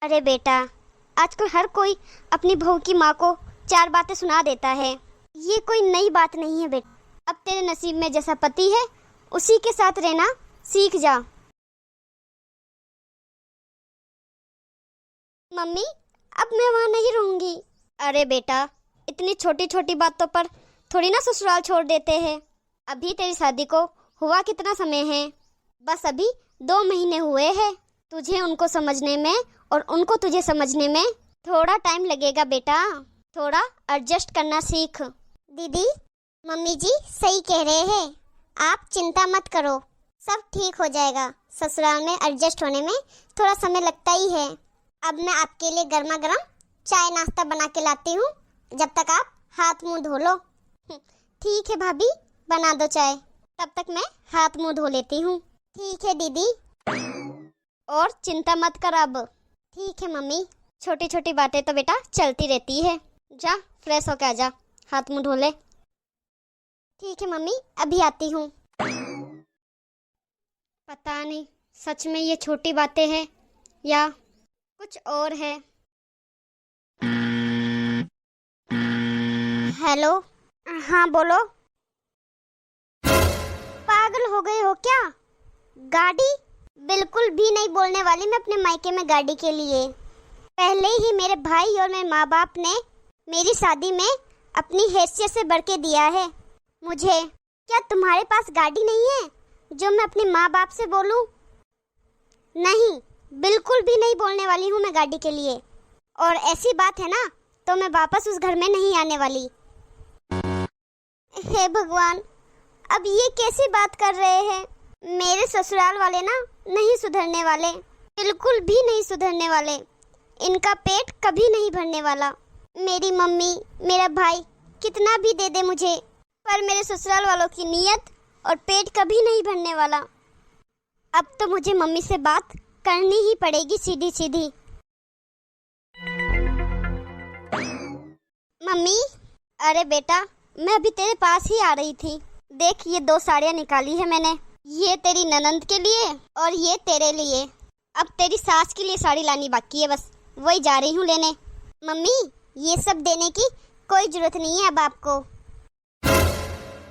अरे बेटा, आजकल हर कोई अपनी बहू की माँ को 4 बातें सुना देता है। ये कोई नई बात नहीं है बेटा। अब तेरे नसीब में जैसा पति है उसी के साथ रहना सीख जा। मम्मी, अब मैं वहाँ नहीं रहूँगी। अरे बेटा, इतनी छोटी छोटी बातों पर थोड़ी ना ससुराल छोड़ देते हैं। अभी तेरी शादी को हुआ कितना समय है? बस अभी 2 महीने हुए हैं। तुझे उनको समझने में और उनको तुझे समझने में थोड़ा टाइम लगेगा बेटा। थोड़ा एडजस्ट करना सीख। दीदी, मम्मी जी सही कह रहे हैं। आप चिंता मत करो, सब ठीक हो जाएगा। ससुराल में एडजस्ट होने में थोड़ा समय लगता ही है। अब मैं आपके लिए गर्मा गर्म चाय नाश्ता बना के लाती हूँ, जब तक आप हाथ मुंह धो लो। ठीक है भाभी, बना दो चाय, तब तक मैं हाथ मुंह धो लेती हूँ। ठीक है दीदी। और चिंता मत कर अब। ठीक है मम्मी। छोटी छोटी बातें तो बेटा चलती रहती है। जा फ्रेश होके आ जा, हाथ मुंह धो ले। ठीक है मम्मी, अभी आती हूँ। पता नहीं सच में ये छोटी बातें हैं या कुछ और है। हेलो, हाँ बोलो। पागल हो गए हो क्या? गाड़ी? बिल्कुल भी नहीं बोलने वाली मैं अपने मायके में गाड़ी के लिए। पहले ही मेरे भाई और मेरे माँ बाप ने मेरी शादी में अपनी हैसियत से बढ़ के दिया है मुझे। क्या तुम्हारे पास गाड़ी नहीं है जो मैं अपने माँ बाप से बोलूं? नहीं, बिल्कुल भी नहीं बोलने वाली हूँ मैं गाड़ी के लिए। और ऐसी बात है ना तो मैं वापस उस घर में नहीं आने वाली। हे भगवान, अब ये कैसी बात कर रहे हैं? मेरे ससुराल वाले ना नहीं सुधरने वाले, बिल्कुल भी नहीं सुधरने वाले। इनका पेट कभी नहीं भरने वाला। मेरी मम्मी, मेरा भाई कितना भी दे दे मुझे, पर मेरे ससुराल वालों की नीयत और पेट कभी नहीं भरने वाला। अब तो मुझे मम्मी से बात करनी ही पड़ेगी सीधी सीधी। मम्मी, अरे बेटा, मैं अभी तेरे पास ही आ रही थी। देख, ये 2 साड़ियाँ निकाली है मैंने। ये तेरी ननंद के लिए और ये तेरे लिए। अब तेरी सास के लिए साड़ी लानी बाकी है, बस वही जा रही हूँ लेने। मम्मी, ये सब देने की कोई जरूरत नहीं है अब आपको।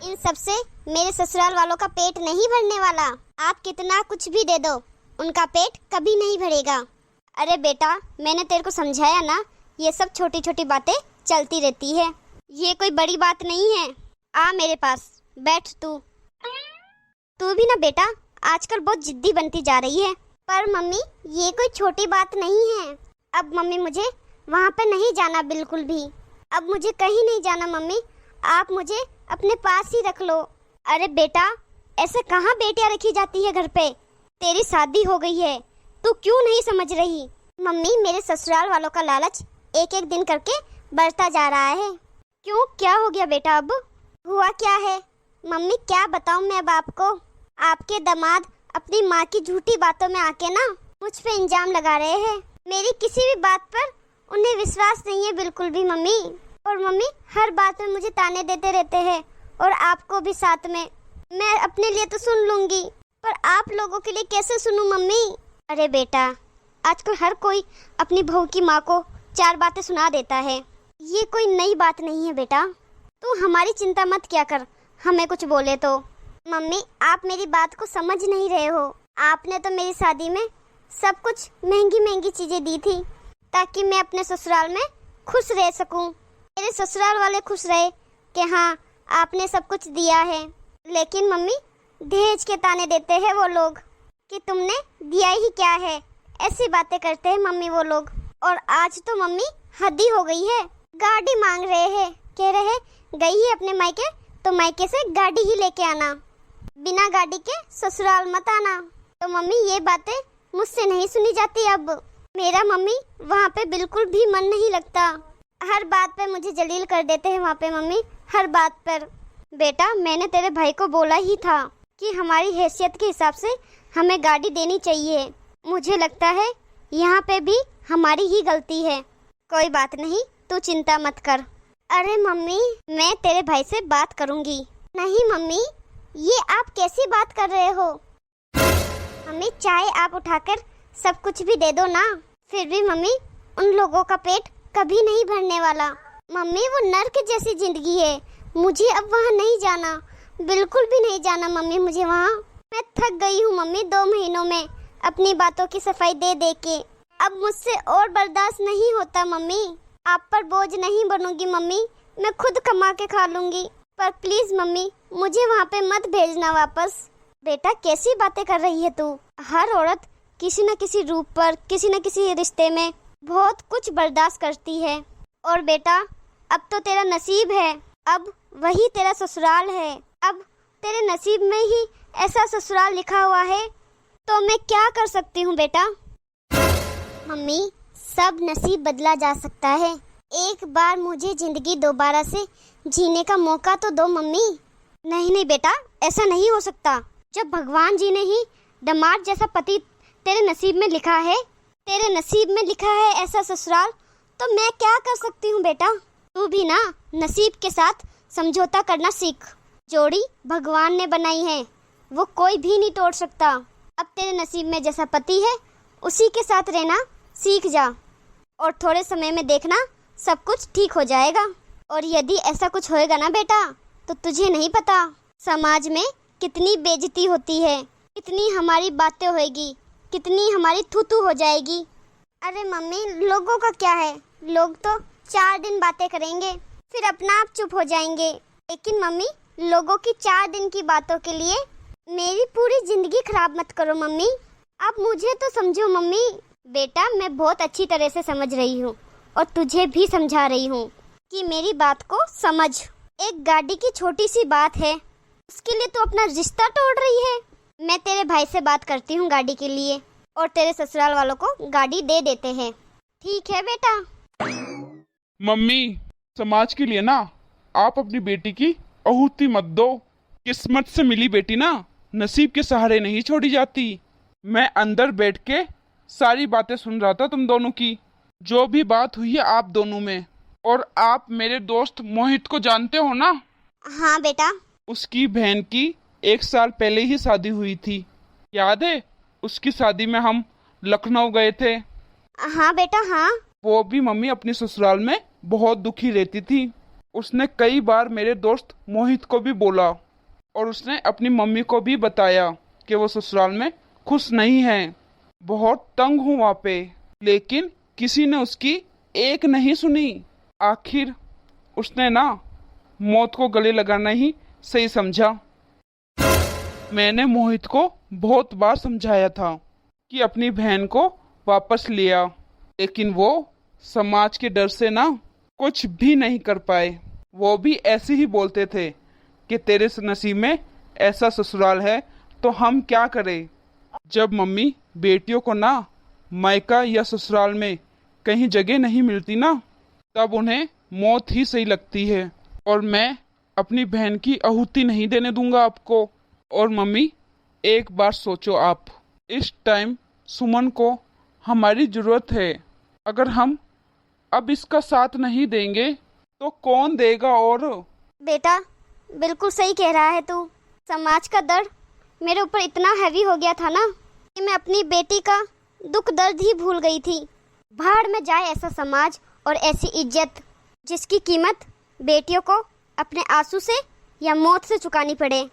इन सब से मेरे ससुराल वालों का पेट नहीं भरने वाला। आप कितना कुछ भी दे दो, उनका पेट कभी नहीं भरेगा। अरे बेटा, मैंने तेरे को समझाया ना, ये सब छोटी छोटी बातें चलती रहती है। ये कोई बड़ी बात नहीं है। आ मेरे पास बैठ। तू भी ना बेटा आजकल बहुत जिद्दी बनती जा रही है। पर मम्मी, ये कोई छोटी बात नहीं है। अब मम्मी, मुझे वहाँ पे नहीं जाना बिल्कुल भी। अब मुझे कहीं नहीं जाना मम्मी, आप मुझे अपने पास ही रख लो। अरे बेटा, ऐसे कहाँ बेटियाँ रखी जाती है घर पे? तेरी शादी हो गई है, तू क्यों नहीं समझ रही? मम्मी, मेरे ससुराल वालों का लालच एक एक दिन करके बढ़ता जा रहा है। क्यों, क्या हो गया बेटा? अब हुआ क्या है मम्मी? क्या बताऊं मैं अब आपको? आपके दामाद अपनी माँ की झूठी बातों में आके ना मुझ पे इल्जाम लगा रहे हैं। मेरी किसी भी बात पर उन्हें विश्वास नहीं है बिल्कुल भी मम्मी। और मम्मी हर बात में मुझे ताने देते रहते हैं, और आपको भी साथ में। मैं अपने लिए तो सुन लूंगी, पर आप लोगों के लिए कैसे सुनूं मम्मी? अरे बेटा, आजकल हर कोई अपनी बहू की माँ को 4 बातें सुना देता है। ये कोई नई बात नहीं है बेटा। तू हमारी चिंता मत किया कर, हमें कुछ बोले तो। मम्मी, आप मेरी बात को समझ नहीं रहे हो। आपने तो मेरी शादी में सब कुछ महंगी महंगी चीजें दी थी ताकि मैं अपने ससुराल में खुश रह सकूं। मेरे ससुराल वाले खुश रहे कि हाँ आपने सब कुछ दिया है। लेकिन मम्मी, दहेज के ताने देते हैं वो लोग कि तुमने दिया ही क्या है। ऐसी बातें करते हैं मम्मी वो लोग। और आज तो मम्मी हद ही हो गई है। गाड़ी मांग रहे हैं, कह रहे गई है अपने मायके तो मायके से गाड़ी ही लेके आना, बिना गाड़ी के ससुराल मत आना। तो मम्मी, ये बातें मुझसे नहीं सुनी जाती। अब मेरा मम्मी वहाँ पे बिल्कुल भी मन नहीं लगता। हर बात पे मुझे जलील कर देते हैं वहाँ पे मम्मी, हर बात पर। बेटा, मैंने तेरे भाई को बोला ही था कि हमारी हैसियत के हिसाब से हमें गाड़ी देनी चाहिए। मुझे लगता है यहाँ पे भी हमारी ही गलती है। कोई बात नहीं, तू चिंता मत कर। अरे मम्मी, मैं तेरे भाई से बात करूँगी। नहीं मम्मी, ये आप कैसी बात कर रहे हो? मम्मी, चाय आप उठाकर सब कुछ भी दे दो ना, फिर भी मम्मी उन लोगों का पेट कभी नहीं भरने वाला। मम्मी वो नर्क जैसी जिंदगी है, मुझे अब वहाँ नहीं जाना, बिल्कुल भी नहीं जाना मम्मी मुझे वहाँ। मैं थक गई हूँ मम्मी 2 महीनों में अपनी बातों की सफाई दे दे के। अब मुझसे और बर्दाश्त नहीं होता मम्मी। आप पर बोझ नहीं बनूंगी मम्मी, मैं खुद कमा के खा लूंगी, पर प्लीज मम्मी मुझे वहाँ पे मत भेजना वापस। बेटा कैसी बातें कर रही है तू? हर औरत किसी न किसी रूप पर, किसी न किसी रिश्ते में बहुत कुछ बर्दाश्त करती है। और बेटा अब तो तेरा नसीब है, अब वही तेरा ससुराल है। अब तेरे नसीब में ही ऐसा ससुराल लिखा हुआ है, तो मैं क्या कर सकती हूँ बेटा? मम्मी सब नसीब बदला जा सकता है, एक बार मुझे जिंदगी दोबारा से जीने का मौका तो दो मम्मी। नहीं नहीं बेटा, ऐसा नहीं हो सकता। जब भगवान जी ने ही दमाद जैसा पति तेरे नसीब में लिखा है, तेरे नसीब में लिखा है ऐसा ससुराल, तो मैं क्या कर सकती हूँ बेटा? तू भी ना नसीब के साथ समझौता करना सीख। जोड़ी भगवान ने बनाई है, वो कोई भी नहीं तोड़ सकता। अब तेरे नसीब में जैसा पति है उसी के साथ रहना सीख जा, और थोड़े समय में देखना सब कुछ ठीक हो जाएगा। और यदि ऐसा कुछ होएगा ना बेटा, तो तुझे नहीं पता समाज में कितनी बेइज्जती होती है, कितनी हमारी बातें होएगी, कितनी हमारी थू-थू हो जाएगी। अरे मम्मी लोगों का क्या है, लोग तो 4 दिन बातें करेंगे फिर अपना आप चुप हो जाएंगे, लेकिन मम्मी लोगों की 4 दिन की बातों के लिए मेरी पूरी जिंदगी खराब मत करो मम्मी। आप मुझे तो समझो मम्मी। बेटा मैं बहुत अच्छी तरह से समझ रही हूँ और तुझे भी समझा रही हूँ कि मेरी बात को समझ। एक गाड़ी की छोटी सी बात है, उसके लिए तो अपना रिश्ता तोड़ रही है। मैं तेरे भाई से बात करती हूँ गाड़ी के लिए, और तेरे ससुराल वालों को गाड़ी दे देते हैं। ठीक है बेटा? मम्मी समाज के लिए ना आप अपनी बेटी की आहुति मत दो। किस्मत से मिली बेटी ना नसीब के सहारे नहीं छोड़ी जाती। मैं अंदर बैठ के सारी बातें सुन रहा था तुम दोनों की, जो भी बात हुई है आप दोनों में। और आप मेरे दोस्त मोहित को जानते हो ना? हाँ बेटा। उसकी बहन की 1 साल पहले ही शादी हुई थी, याद है? उसकी शादी में हम लखनऊ गए थे। हाँ बेटा हाँ। वो भी मम्मी अपनी ससुराल में बहुत दुखी रहती थी। उसने कई बार मेरे दोस्त मोहित को भी बोला, और उसने अपनी मम्मी को भी बताया कि वो ससुराल में खुश नहीं है, बहुत तंग हूँ वहाँ पे। लेकिन किसी ने उसकी एक नहीं सुनी। आखिर उसने ना मौत को गले लगाना ही सही समझा। मैंने मोहित को बहुत बार समझाया था कि अपनी बहन को वापस लिया, लेकिन वो समाज के डर से ना कुछ भी नहीं कर पाए। वो भी ऐसे ही बोलते थे कि तेरे नसीब में ऐसा ससुराल है तो हम क्या करें। जब मम्मी बेटियों को ना मायका या ससुराल में कहीं जगह नहीं मिलती ना, तब उन्हें मौत ही सही लगती है। और मैं अपनी बहन की आहुति नहीं देने दूंगा आपको। और मम्मी एक बार सोचो आप, इस टाइम सुमन को हमारी ज़रूरत है। अगर हम अब इसका साथ नहीं देंगे तो कौन देगा? और बेटा बिल्कुल सही कह रहा है तू। समाज का दर्द मेरे ऊपर इतना हैवी हो गया था ना कि मैं अपनी बेटी का दुख दर्द ही भूल गई थी। भाड़ में जाए ऐसा समाज और ऐसी इज्जत जिसकी कीमत बेटियों को अपने आंसू से या मौत से चुकानी पड़े।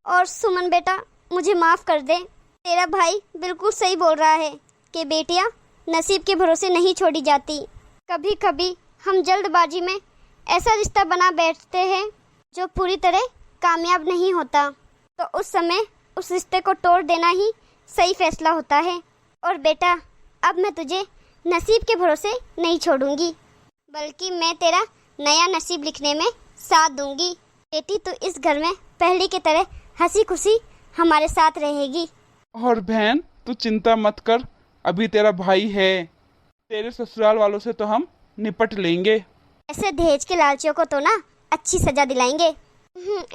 और सुमन बेटा मुझे माफ़ कर दे, तेरा भाई बिल्कुल सही बोल रहा है कि बेटियां नसीब के भरोसे नहीं छोड़ी जाती। कभी कभी हम जल्दबाजी में ऐसा रिश्ता बना बैठते हैं जो पूरी तरह कामयाब नहीं होता, तो उस समय उस रिश्ते को तोड़ देना ही सही फैसला होता है। और बेटा अब मैं तुझे नसीब के भरोसे नहीं छोड़ूंगी, बल्कि मैं तेरा नया नसीब लिखने में साथ दूंगी। बेटी तू इस घर में पहले की तरह हंसी खुशी हमारे साथ रहेगी। और बहन तू चिंता मत कर, अभी तेरा भाई है, तेरे ससुराल वालों से तो हम निपट लेंगे। ऐसे दहेज के लालचियों को तो ना अच्छी सजा दिलाएंगे।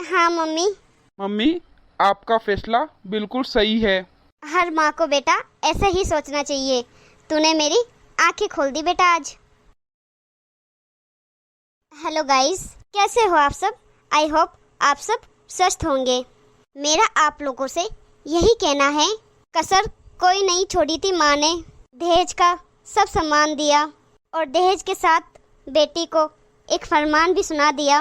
हाँ मम्मी। मम्मी आपका फैसला बिल्कुल सही है। हर माँ को बेटा ऐसा ही सोचना चाहिए। तूने मेरी आंखें खोल दी बेटा आज। हेलो गाइस, कैसे हो आप सब? आई होप आप सब स्वस्थ होंगे। मेरा आप लोगों से यही कहना है, कसर कोई नहीं छोड़ी थी माँ ने। दहेज का सब सम्मान दिया और दहेज के साथ बेटी को एक फरमान भी सुना दिया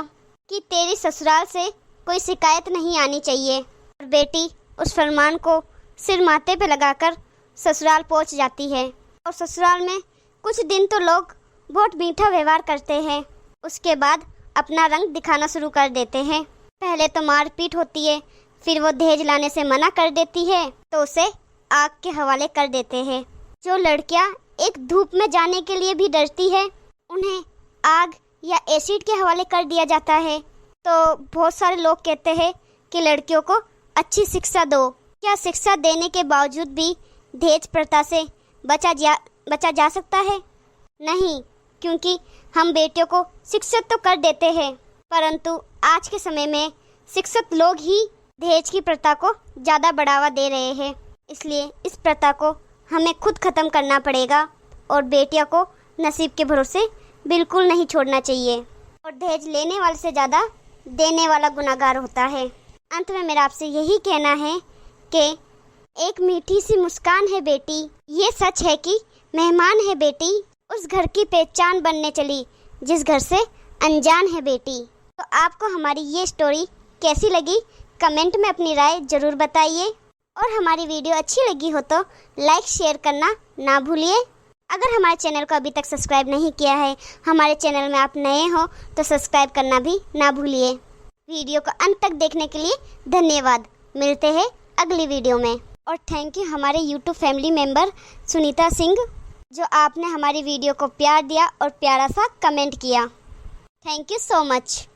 कि तेरी ससुराल से कोई शिकायत नहीं आनी चाहिए। और बेटी उस फरमान को सिर माथे पे लगाकर ससुराल पहुंच जाती है। और ससुराल में कुछ दिन तो लोग बहुत मीठा व्यवहार करते हैं, उसके बाद अपना रंग दिखाना शुरू कर देते हैं। पहले तो मारपीट होती है, फिर वो दहेज लाने से मना कर देती है तो उसे आग के हवाले कर देते हैं। जो लड़कियां एक धूप में जाने के लिए भी डरती है, उन्हें आग या एसिड के हवाले कर दिया जाता है। तो बहुत सारे लोग कहते हैं कि लड़कियों को अच्छी शिक्षा दो। क्या शिक्षा देने के बावजूद भी दहेज प्रथा से बचा जा सकता है? नहीं, क्योंकि हम बेटियों को शिक्षित तो कर देते हैं, परंतु आज के समय में शिक्षित लोग ही दहेज की प्रथा को ज़्यादा बढ़ावा दे रहे हैं। इसलिए इस प्रथा को हमें खुद ख़त्म करना पड़ेगा और बेटियों को नसीब के भरोसे बिल्कुल नहीं छोड़ना चाहिए। और दहेज लेने वाले से ज़्यादा देने वाला गुनहगार होता है। अंत में मेरा आपसे यही कहना है कि एक मीठी सी मुस्कान है बेटी, ये सच है कि मेहमान है बेटी, उस घर की पहचान बनने चली जिस घर से अनजान है बेटी। तो आपको हमारी ये स्टोरी कैसी लगी कमेंट में अपनी राय ज़रूर बताइए। और हमारी वीडियो अच्छी लगी हो तो लाइक शेयर करना ना भूलिए। अगर हमारे चैनल को अभी तक सब्सक्राइब नहीं किया है, हमारे चैनल में आप नए हो तो सब्सक्राइब करना भी ना भूलिए। वीडियो को अंत तक देखने के लिए धन्यवाद। मिलते हैं अगली वीडियो में। और थैंक यू हमारे YouTube family member Sunita Singh, जो आपने हमारी वीडियो को प्यार दिया और प्यारा सा कमेंट किया। Thank you so much.